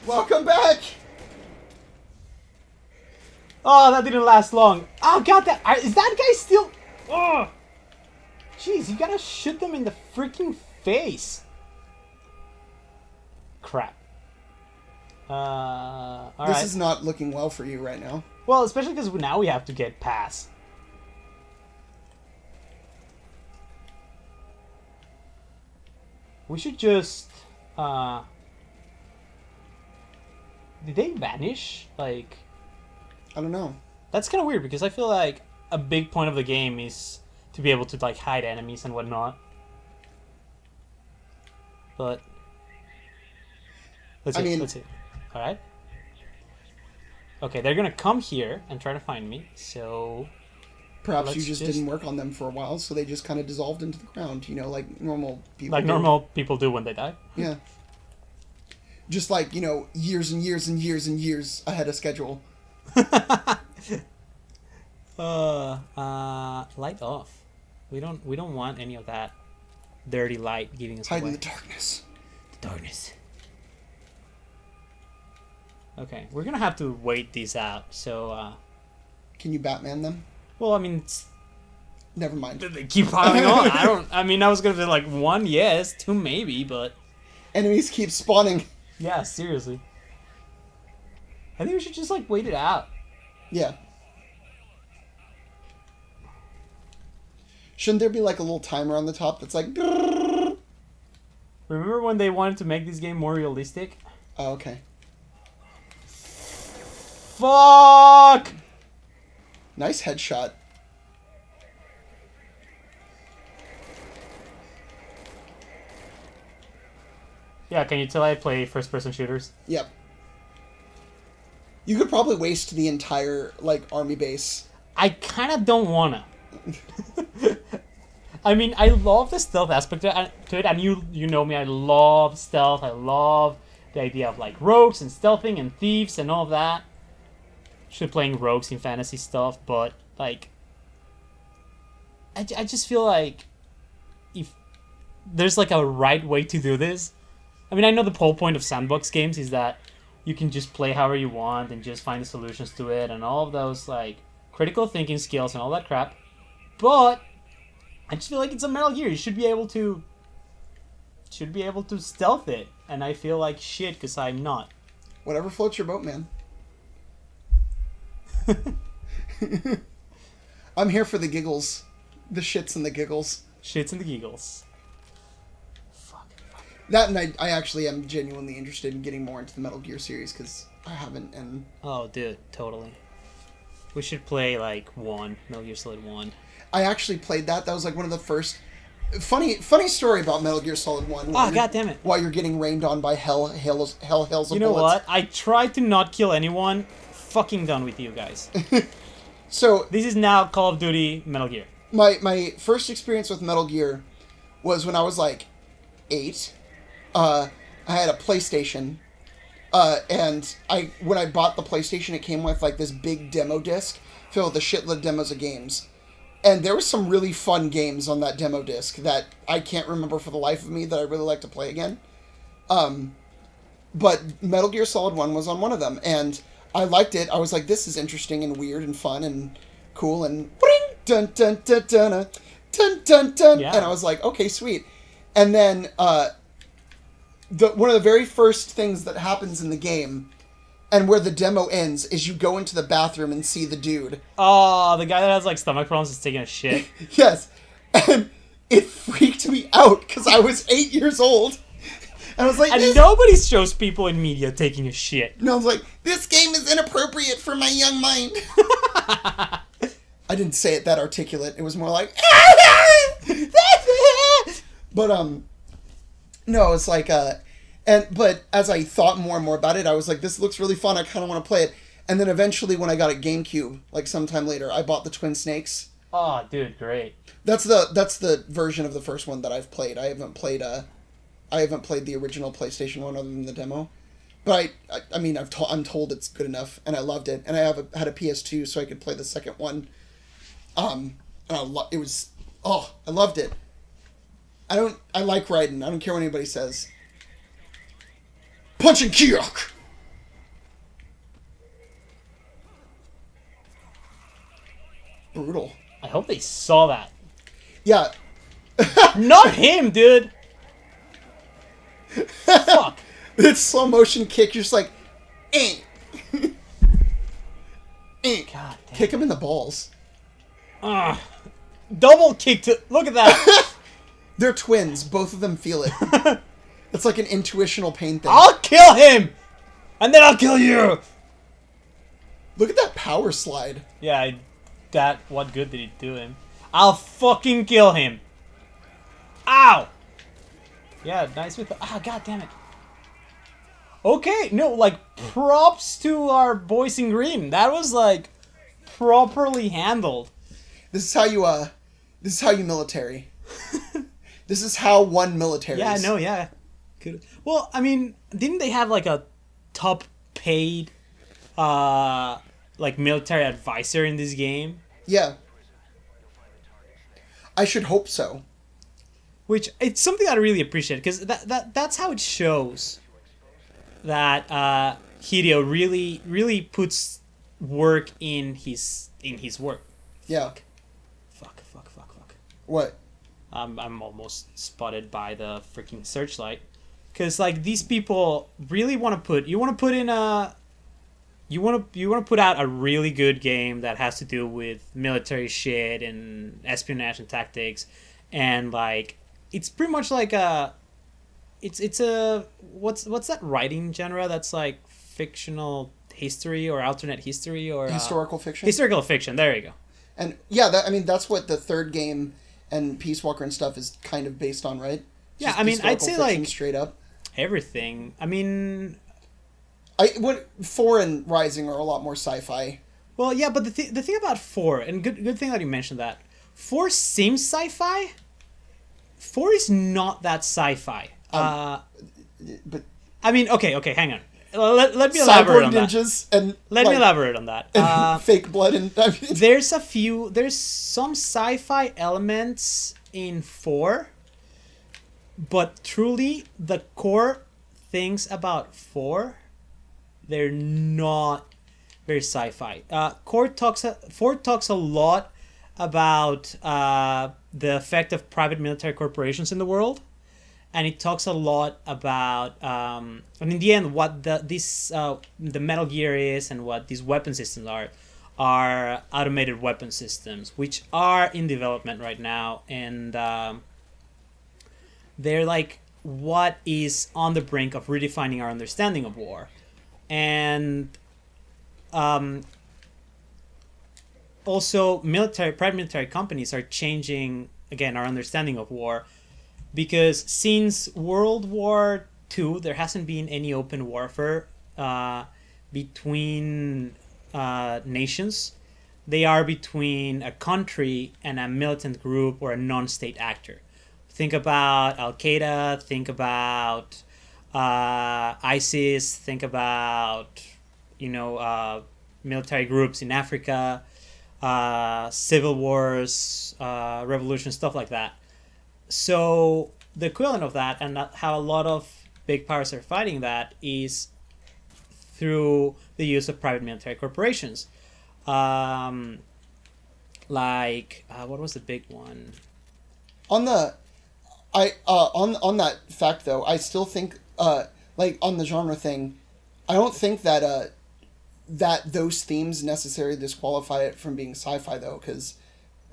Welcome back! Oh, that didn't last long. Oh, God, is that guy still... Oh! Jeez, you gotta shoot them in the freaking face. Crap. Alright. This is not looking well for you right now. Well, especially because now we have to get past. We should just... Did they vanish? Like... I don't know. That's kind of weird because I feel like a big point of the game is to be able to like hide enemies and whatnot. But let's see. Let's see. All right. Okay, they're gonna come here and try to find me. So perhaps you just didn't work on them for a while, so they just kind of dissolved into the ground. You know, like normal people. Like normal people do when they die. Yeah. Just like, you know, years and years and years and years ahead of schedule. Light off. We don't want any of that dirty light giving us Hide away. in the darkness. The darkness. Okay, we're gonna have to wait these out. So, can you Batman them? Well, I mean, never mind. They keep piling on. I mean, I was gonna say like 1, yes, 2, maybe, but enemies keep spawning. Yeah, seriously. I think we should just like wait it out. Yeah. Shouldn't there be like a little timer on the top that's like... Remember when they wanted to make this game more realistic? Oh, okay. Fuck! Nice headshot. Yeah, can you tell I play first-person shooters? Yep. You could probably waste the entire, like, army base. I kind of don't wanna. I mean, I love the stealth aspect to it, and you know me, I love stealth. I love the idea of, like, rogues and stealthing and thieves and all of that. Should playing rogues in fantasy stuff, but, like, I just feel like if there's, like, a right way to do this. I mean, I know the whole point of sandbox games is that you can just play however you want and just find the solutions to it and all of those, like, critical thinking skills and all that crap. But I just feel like it's a Metal Gear. You should be able to stealth it, and I feel like shit because I'm not. Whatever floats your boat, man. I'm here for the giggles. The shits and the giggles. Shits and the giggles. That, and I actually am genuinely interested in getting more into the Metal Gear series, because I haven't, and... Oh, dude, totally. We should play, like, Metal Gear Solid 1. I actually played that. That was, like, one of the first... Funny story about Metal Gear Solid 1. Oh, God damn it. While you're getting rained on by hell hails of bullets. You know what? I tried to not kill anyone. Fucking done with you guys. So... This is now Call of Duty Metal Gear. My first experience with Metal Gear was when I was, like, 8. I had a PlayStation, and when I bought the PlayStation, it came with, like, this big demo disc filled with a shitload of demos of games. And there was some really fun games on that demo disc that I can't remember for the life of me that I really like to play again. But Metal Gear Solid 1 was on one of them, and I liked it. I was like, this is interesting and weird and fun and cool, and dun dun dun dun dun dun dun, yeah. And I was like, okay, sweet. And then, one of the very first things that happens in the game, and where the demo ends, is you go into the bathroom and see the dude. Oh, the guy that has, like, stomach problems is taking a shit. Yes. And it freaked me out, because I was 8 years old. And I was like... And nobody shows people in media taking a shit. And I was like, this game is inappropriate for my young mind. I didn't say it that articulate. It was more like... But, no, it's like, but as I thought more and more about it, I was like, this looks really fun. I kind of want to play it. And then eventually, when I got a GameCube, like sometime later, I bought the Twin Snakes. Oh, dude, great. That's the version of the first one that I've played. I haven't played the original PlayStation one other than the demo. But I mean, I'm told it's good enough, and I loved it. And I had a PS2, so I could play the second one. And I loved it. I like Raiden. I don't care what anybody says. Punch and kick! Brutal. I hope they saw that. Yeah. Not him, dude. Fuck. It's slow motion kick. You're just like, eh. Eh. God damn. Kick him in the balls. Double kick to... Look at that. They're twins. Both of them feel it. It's like an intuitional pain thing. I'll kill him. And then I'll kill you. Look at that power slide. Yeah, what good did it do him? I'll fucking kill him. Ow. Yeah, nice with... God damn it. Okay, no, like, props to our boys in green. That was, like, properly handled. This is how you military. This is how one military Yeah, is. no, yeah. Good. Well, I mean, didn't they have, like, a top paid, like, military advisor in this game? Yeah. I should hope so. Which, it's something I really appreciate, because that's how it shows that Hideo really puts work in his work. Yeah. Fuck. What? I'm almost spotted by the freaking searchlight. Because, like, these people really want to put... You want to put in a... You want to put out a really good game that has to do with military shit and espionage and tactics. And, like, it's pretty much like a... It's a... What's that writing genre that's, like, fictional history or alternate history or... Historical fiction? Historical fiction, there you go. And, yeah, that's what the third game and Peace Walker and stuff is kind of based on, right? Yeah, Just I mean, I'd historical say, fiction like... straight up. Everything. I mean... 4 and Rising are a lot more sci-fi. Well, yeah, but the thing about 4, and good thing that you mentioned that, 4 seems sci-fi. 4 is not that sci-fi. But I mean, okay, hang on. Let me elaborate on that. Ninjas and Let me elaborate on that. and fake blood and I mean, There's some sci-fi elements in 4, but truly the core things about 4, they're not very sci-fi. 4 talks a lot about the effect of private military corporations in the world, and it talks a lot about and in the end what the Metal Gear is and what these weapon systems are automated weapon systems, which are in development right now, and they're like what is on the brink of redefining our understanding of war. And also private military companies are changing again our understanding of war, because since World War II there hasn't been any open warfare between nations. They are between a country and a militant group or a non-state actor. Think about Al-Qaeda, think about ISIS, think about, military groups in Africa, civil wars, revolution, stuff like that. So the equivalent of that, and how a lot of big powers are fighting that, is through the use of private military corporations. What was the big one? on that fact though, I still think on the genre thing, I don't think that that those themes necessarily disqualify it from being sci-fi though, because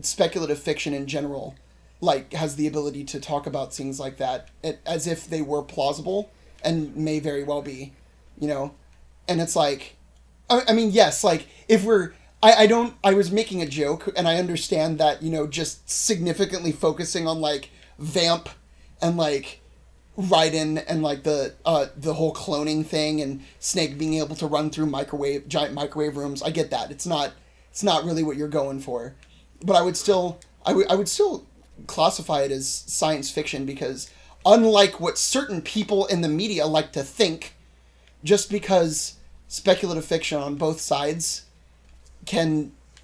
speculative fiction in general has the ability to talk about things like that as if they were plausible and may very well be, and it's like, I mean, yes, if we're, I was making a joke, and I understand that, just significantly focusing on Vamp and Raiden and the whole cloning thing and Snake being able to run through giant microwave rooms. I get that. It's not really what you're going for, but I would still classify it as science fiction, because unlike what certain people in the media like to think, just because speculative fiction on both sides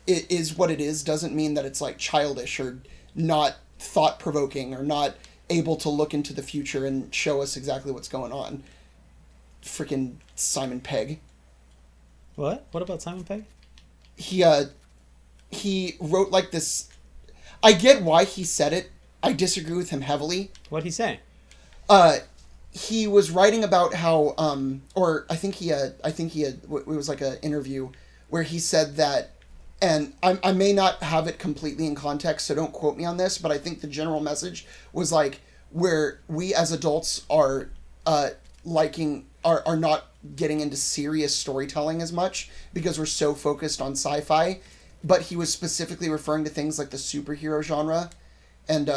is what it is doesn't mean that it's childish or not thought-provoking or not able to look into the future and show us exactly what's going on. Freaking Simon Pegg. What about Simon Pegg? He he wrote like this. I get why he said it. I disagree with him heavily. What'd he say? He was writing about how, or I think he had, it was like an interview where he said that, and I may not have it completely in context, so don't quote me on this, but I think the general message was like, where we as adults are, are not getting into serious storytelling as much because we're so focused on sci-fi, but he was specifically referring to things like the superhero genre and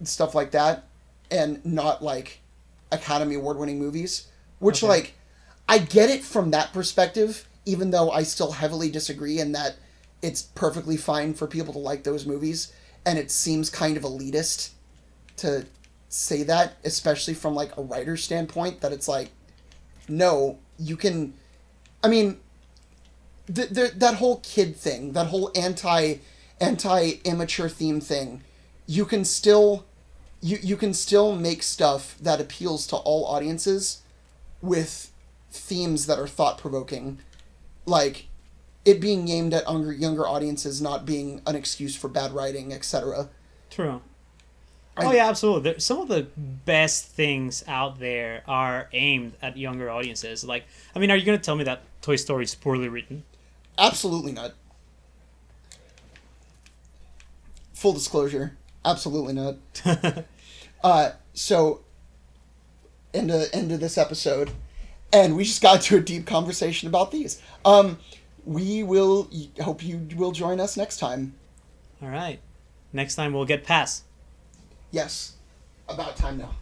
stuff like that, and not like Academy Award-winning movies, which Okay. like I get it from that perspective, even though I still heavily disagree in that it's perfectly fine for people to like those movies, and it seems kind of elitist to say that, especially from like a writer's standpoint, that it's like, no, you can, I mean, that whole kid thing, that whole anti immature theme thing, you can still you can still make stuff that appeals to all audiences with themes that are thought provoking, like it being aimed at younger audiences, not being an excuse for bad writing, etc. True. Oh yeah, absolutely. Some of the best things out there are aimed at younger audiences. Like, I mean, are you gonna tell me that Toy Story is poorly written? Absolutely not. Full disclosure, absolutely not. So into this episode, and we just got into a deep conversation about these. We will hope you will join us next time. All right. Next time we'll get Pass. Yes, about time now.